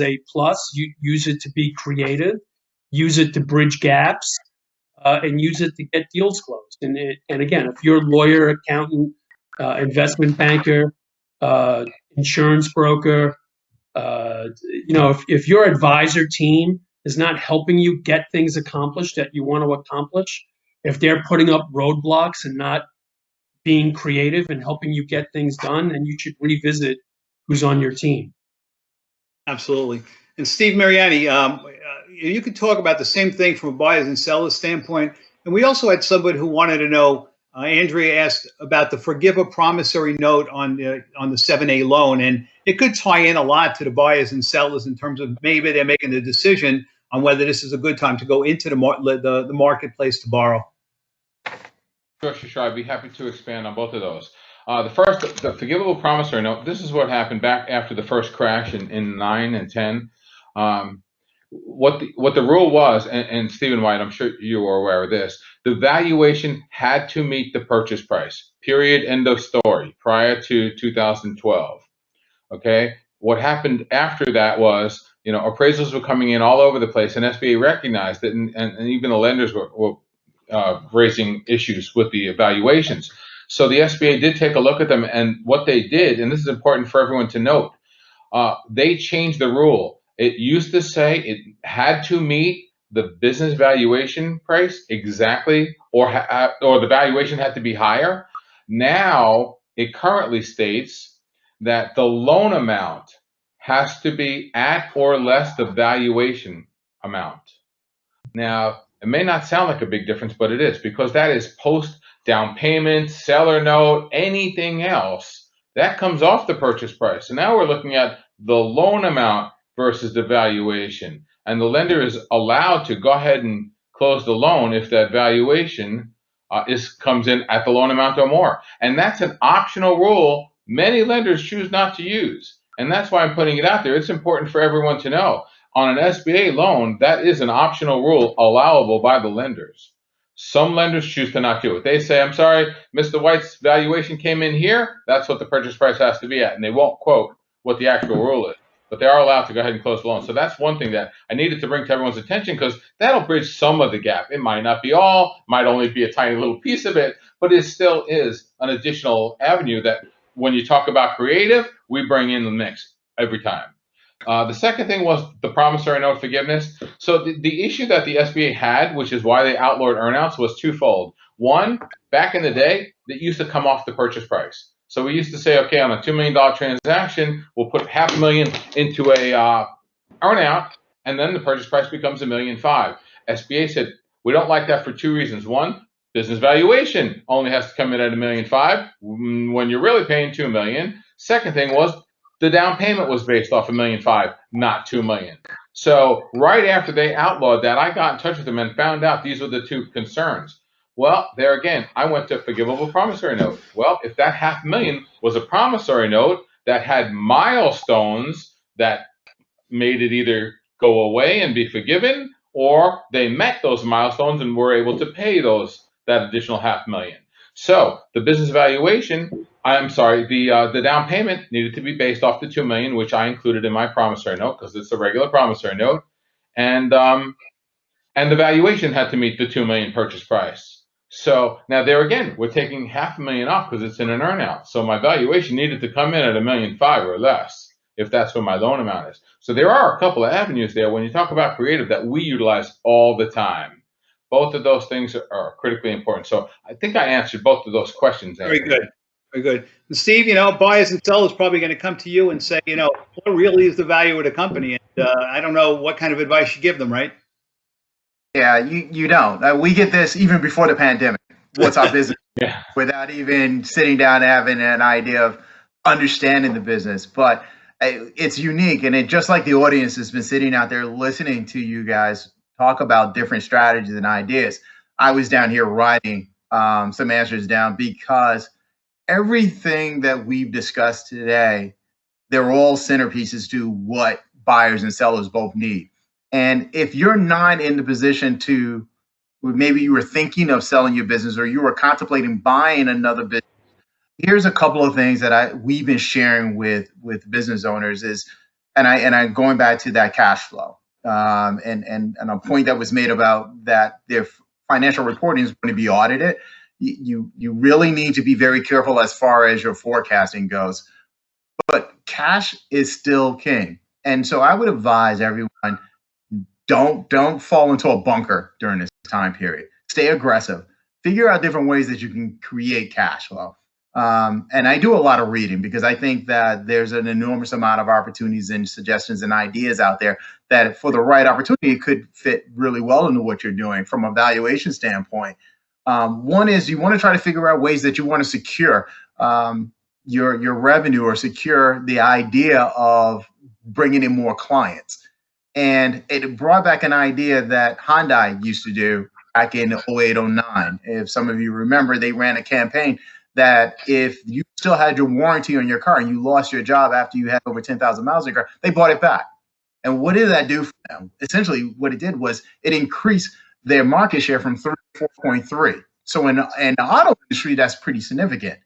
a plus. You use it to be creative, use it to bridge gaps, and use it to get deals closed. And again, if you're a lawyer, accountant, investment banker, insurance broker, if your advisor team is not helping you get things accomplished that you want to accomplish, if they're putting up roadblocks and not being creative and helping you get things done, then you should revisit who's on your team. Absolutely. And Steve Mariani, you could talk about the same thing from a buyer's and seller's standpoint. And we also had somebody who wanted to know, Andrea asked about the forgive a promissory note on the 7A loan. And it could tie in a lot to the buyers and sellers in terms of maybe they're making the decision on whether this is a good time to go into the marketplace to borrow. Sure. I'd be happy to expand on both of those. The forgivable promissory note, this is what happened back after the first crash in 9 and 10. What the rule was, and Stephen White, I'm sure you are aware of this, the valuation had to meet the purchase price, period, end of story, prior to 2012. Okay? What happened after that was, appraisals were coming in all over the place, and SBA recognized it, and even the lenders were raising issues with the evaluations. So the SBA did take a look at them, and what they did, and this is important for everyone to note, they changed the rule. It used to say it had to meet the business valuation price exactly, or the valuation had to be higher. Now it currently states that the loan amount has to be at or less the valuation amount. Now, it may not sound like a big difference, but it is, because that is post down payment, seller note, anything else that comes off the purchase price. So now we're looking at the loan amount versus the valuation, and the lender is allowed to go ahead and close the loan if that valuation comes in at the loan amount or more. And that's an optional rule many lenders choose not to use, and that's why I'm putting it out there. It's important for everyone to know. On an SBA loan, that is an optional rule allowable by the lenders. Some lenders choose to not do it. They say, I'm sorry, Mr. White's valuation came in here. That's what the purchase price has to be at. And they won't quote what the actual rule is. But they are allowed to go ahead and close the loan. So that's one thing that I needed to bring to everyone's attention, because that'll bridge some of the gap. It might not be all, might only be a tiny little piece of it, but it still is an additional avenue that when you talk about creative, we bring in the mix every time. The second thing was the promissory note forgiveness. So the issue that the SBA had, which is why they outlawed earnouts, was twofold. One, back in the day, it used to come off the purchase price. So we used to say, okay, on a $2 million transaction, we'll put $500,000 into a earnout, and then the purchase price becomes $1.5 million. SBA said, we don't like that for two reasons. One, business valuation only has to come in at $1.5 million when you're really paying $2 million. Second thing was, the down payment was based off $1.5 million, not $2 million. So right after they outlawed that, I got in touch with them and found out these were the two concerns. Well, there again, I went to forgivable promissory note. Well, if that $500,000 was a promissory note that had milestones that made it either go away and be forgiven, or they met those milestones and were able to pay that additional $500,000. So the business valuation, the down payment needed to be based off the $2 million, which I included in my promissory note because it's a regular promissory note, and the valuation had to meet the $2 million purchase price. So now there again, we're taking $500,000 off because it's in an earnout. So my valuation needed to come in at $1.5 million or less, if that's what my loan amount is. So there are a couple of avenues there when you talk about creative that we utilize all the time. Both of those things are critically important. So I think I answered both of those questions. Very good. Very good. And Steve, buyers and sellers probably going to come to you and say, what really is the value of the company? And I don't know what kind of advice you give them, right? Yeah, you don't. We get this even before the pandemic. What's our business? Yeah. Without even sitting down and having an idea of understanding the business. But it's unique, and it just like the audience has been sitting out there listening to you guys talk about different strategies and ideas. I was down here writing some answers down because everything that we've discussed today, they're all centerpieces to what buyers and sellers both need. And if you're not in the position to, maybe you were thinking of selling your business or you were contemplating buying another business, here's a couple of things that we've been sharing with business owners is, and I going back to that cash flow, and a point that was made about that their financial reporting is going to be audited. You really need to be very careful as far as your forecasting goes, but cash is still king. And so I would advise everyone, don't fall into a bunker during this time period. Stay aggressive. Figure out different ways that you can create cash flow. And I do a lot of reading because I think that there's an enormous amount of opportunities and suggestions and ideas out there that for the right opportunity could fit really well into what you're doing from a valuation standpoint. One is you want to try to figure out ways that you want to secure your revenue or secure the idea of bringing in more clients. And it brought back an idea that Hyundai used to do back in 08, 09. If some of you remember, they ran a campaign that if you still had your warranty on your car and you lost your job after you had over 10,000 miles on your car, they bought it back. And what did that do for them? Essentially, what it did was it increased their market share from 3 to 4.3. So in the auto industry, that's pretty significant.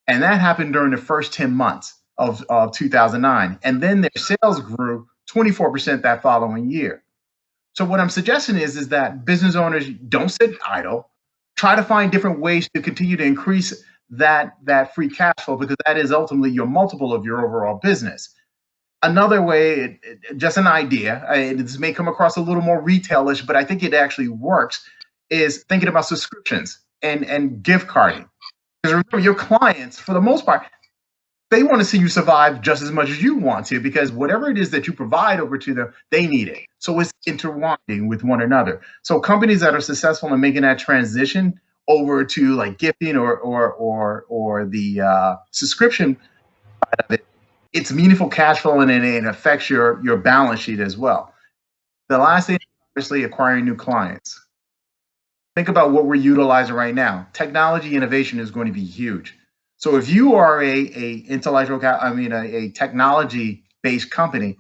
And that happened during the first 10 months of 2009. And then their sales grew 24% that following year. So what I'm suggesting is that business owners don't sit idle. Try to find different ways to continue to increase that free cash flow, because that is ultimately your multiple of your overall business. Another way, just an idea, this may come across a little more retailish, but I think it actually works, is thinking about subscriptions and gift carding. Because remember, your clients, for the most part, they want to see you survive just as much as you want to, because whatever it is that you provide over to them, they need it. So it's intertwining with one another. So companies that are successful in making that transition over to like gifting or the subscription side of it, it's meaningful cash flow and it affects your balance sheet as well. The last thing is obviously acquiring new clients. Think about what we're utilizing right now. Technology innovation is going to be huge. So if you are a technology-based company,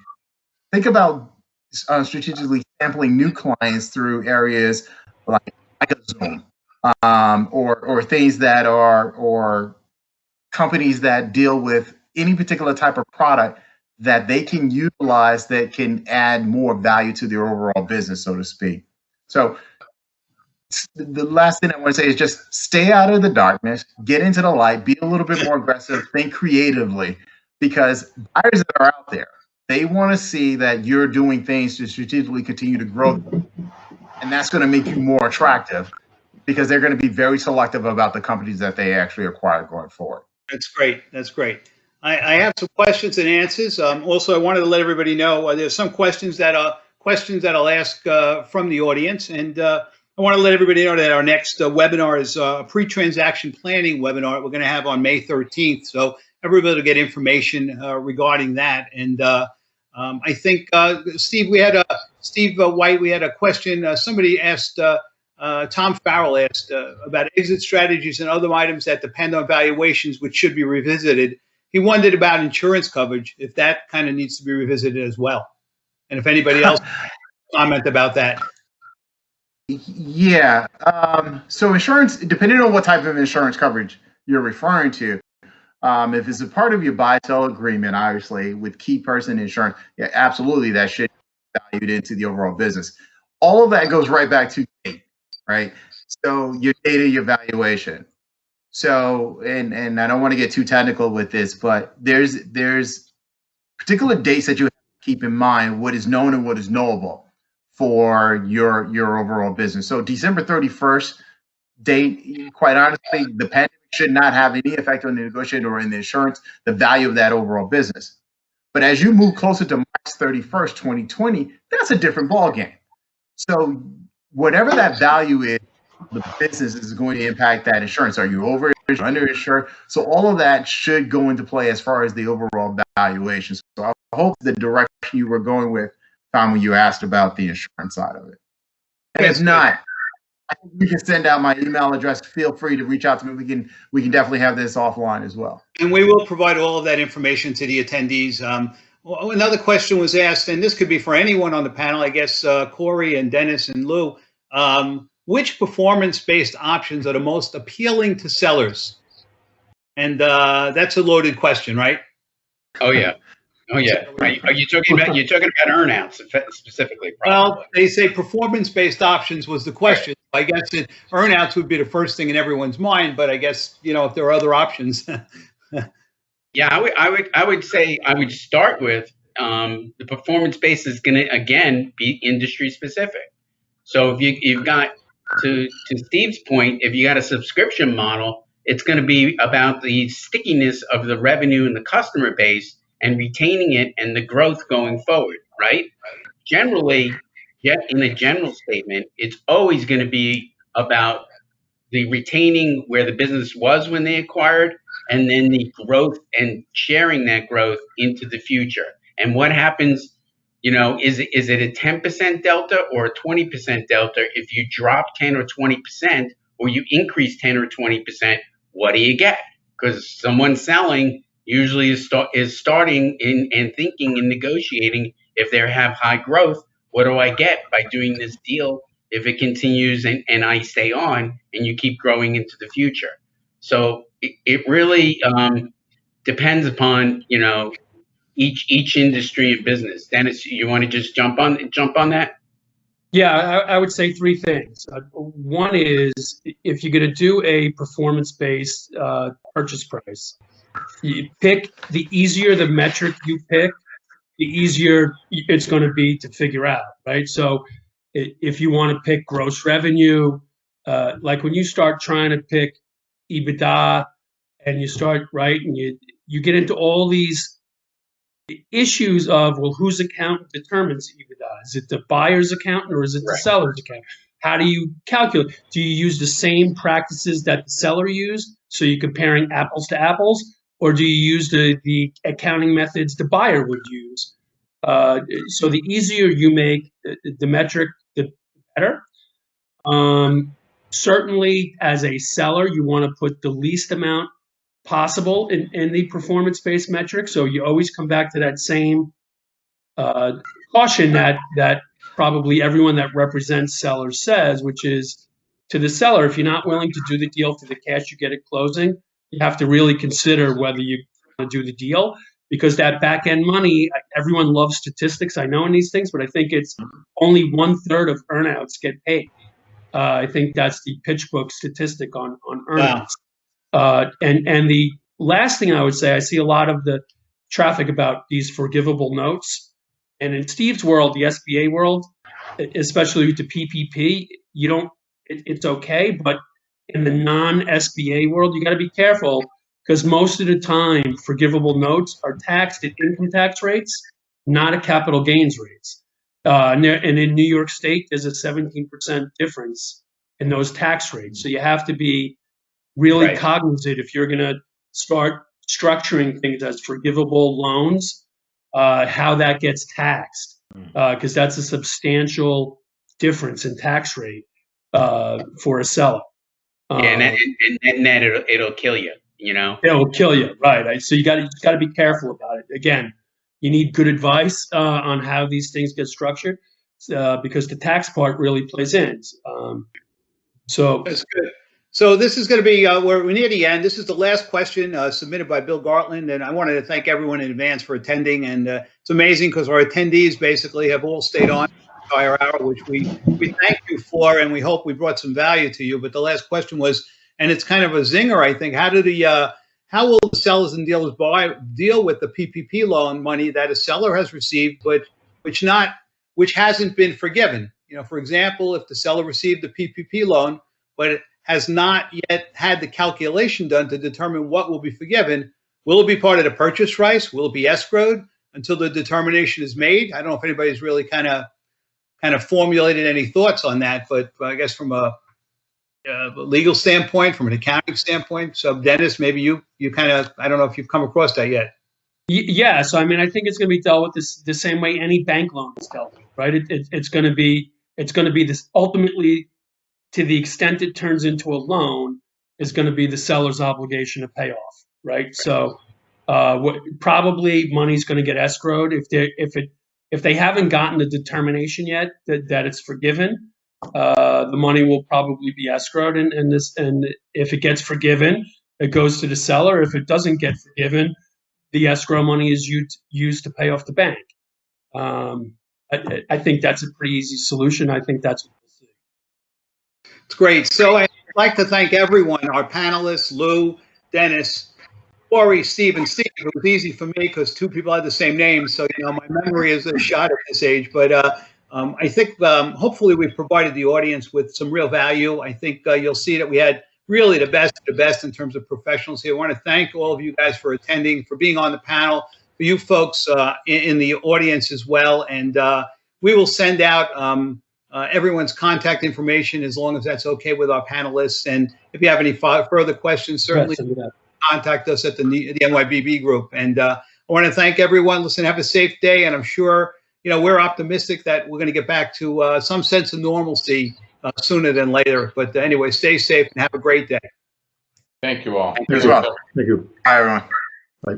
think about strategically sampling new clients through areas like a Zoom, or things that or companies that deal with any particular type of product that they can utilize that can add more value to their overall business, so to speak. So the last thing I want to say is just stay out of the darkness, get into the light, be a little bit more aggressive, think creatively, because buyers that are out there, they want to see that you're doing things to strategically continue to grow them. And that's going to make you more attractive because they're going to be very selective about the companies that they actually acquire going forward. That's great. That's great. I have some questions and answers. Also, I wanted to let everybody know there's some questions that I'll ask from the audience, and I want to let everybody know that our next webinar is a pre-transaction planning webinar we're going to have on May 13th. So everybody will get information regarding that. And I think, Steve, Steve White, we had a question. Somebody asked, Tom Farrell asked about exit strategies and other items that depend on valuations, which should be revisited. He wondered about insurance coverage, if that kind of needs to be revisited as well. And if anybody else comment about that. Yeah. So insurance, depending on what type of insurance coverage you're referring to, if it's a part of your buy-sell agreement, obviously with key person insurance, yeah, absolutely, that should be valued into the overall business. All of that goes right back to date, right? So your data, your valuation. So, and I don't want to get too technical with this, but there's particular dates that you have to keep in mind, what is known and what is knowable for your overall business. So December 31st they, quite honestly, the pandemic should not have any effect on the negotiation or in the insurance, the value of that overall business. But as you move closer to March 31st, 2020, that's a different ballgame. So whatever that value is, the business is going to impact that insurance. Are you over insured, underinsured? So all of that should go into play as far as the overall valuation. So I hope the direction you were going with, Tom, when you asked about the insurance side of it. And if not, you can send out my email address. Feel free to reach out to me. We can definitely have this offline as well. And we will provide all of that information to the attendees. Another question was asked, and this could be for anyone on the panel, I guess, Corey and Dennis and Lou. Which performance-based options are the most appealing to sellers? And that's a loaded question, right? Oh yeah. Oh yeah. Are you talking about earnouts specifically? Probably. Well, they say performance-based options was the question. I guess earnouts would be the first thing in everyone's mind, but I guess, you know, if there are other options. Yeah, I would say I would start with the performance-based is going to again be industry specific. So if you've got to Steve's point, if you got a subscription model, it's going to be about the stickiness of the revenue and the customer base and retaining it and the growth going forward, right? Generally, in a general statement, it's always going to be about the retaining where the business was when they acquired, and then the growth and sharing that growth into the future. And what happens, you know, is it a 10% delta or a 20% delta? If you drop 10 or 20% or you increase 10 or 20%, what do you get? Because someone selling usually is starting in and thinking and negotiating. If they have high growth, what do I get by doing this deal if it continues and I stay on and you keep growing into the future? So it really depends upon, you know, each industry and business. Dennis, you want to just jump on that? Yeah, I would say three things. One is if you're going to do a performance-based purchase price, you pick the easier the metric you pick, the easier it's going to be to figure out, right? So if you want to pick gross revenue, like when you start trying to pick EBITDA and you start, right, and you get into all these issues of, well, whose accountant determines EBITDA? Is it the buyer's accountant or is it the seller's accountant? How do you calculate? Do you use the same practices that the seller used, so you're comparing apples to apples, or do you use the accounting methods the buyer would use? So the easier you make the metric, the better. Certainly, as a seller, you want to put the least amount possible in the performance-based metric. So you always come back to that same caution that probably everyone that represents sellers says, which is to the seller, if you're not willing to do the deal for the cash you get at closing, you have to really consider whether you want to do the deal, because that back-end money, everyone loves statistics, I know, in these things, but I think it's only 1/3 of earnouts get paid. I think that's the PitchBook statistic on earnouts. Wow. And the last thing I would say, I see a lot of the traffic about these forgivable notes. And in Steve's world, the SBA world, especially with the PPP, it's okay. But in the non-SBA world, you got to be careful, because most of the time, forgivable notes are taxed at income tax rates, not at capital gains rates. And in New York State, there's a 17% difference in those tax rates. So you have to be really cognizant if you're going to start structuring things as forgivable loans, how that gets taxed, because that's a substantial difference in tax rate for a seller. And it'll kill you, you know? It'll kill you, right? So you got to be careful about it. Again, you need good advice on how these things get structured, because the tax part really plays in. So that's good. So this is going to be, we're near the end. This is the last question submitted by Bill Gartland, and I wanted to thank everyone in advance for attending. And it's amazing because our attendees basically have all stayed on the entire hour, which we thank you for, and we hope we brought some value to you. But the last question was, and it's kind of a zinger, I think, how will the sellers and dealers deal with the PPP loan money that a seller has received, but which hasn't been forgiven? You know, for example, if the seller received the PPP loan, but has not yet had the calculation done to determine what will be forgiven. Will it be part of the purchase price? Will it be escrowed until the determination is made? I don't know if anybody's really kind of formulated any thoughts on that, but I guess from a legal standpoint, from an accounting standpoint, so Dennis, maybe you kind of, I don't know if you've come across that yet. Yeah, so I mean, I think it's going to be dealt with the same way any bank loan is dealt with, right? It's going to be this ultimately, to the extent it turns into a loan, is going to be the seller's obligation to pay off, right? So probably money's going to get escrowed if they haven't gotten the determination yet that it's forgiven. The money will probably be escrowed, and if it gets forgiven, it goes to the seller. If it doesn't get forgiven, the escrow money is used to pay off the bank. I think that's a pretty easy solution. I think that's what we'll see. It's great. So I'd like to thank everyone, our panelists, Lou, Dennis, Corey, Steve, and Steve. It was easy for me because two people had the same name, so my memory is a shot at this age. But I think hopefully we've provided the audience with some real value. I think you'll see that we had really the best in terms of professionals here. I want to thank all of you guys for attending, for being on the panel, for you folks in the audience as well. And we will send out everyone's contact information as long as that's okay with our panelists. And if you have any further questions, certainly contact us at the NYBB group. And I want to thank everyone. Listen, have a safe day. And I'm sure, we're optimistic that we're going to get back to some sense of normalcy sooner than later. But anyway, stay safe and have a great day. Thank you all. Thank you. Bye, everyone. Bye.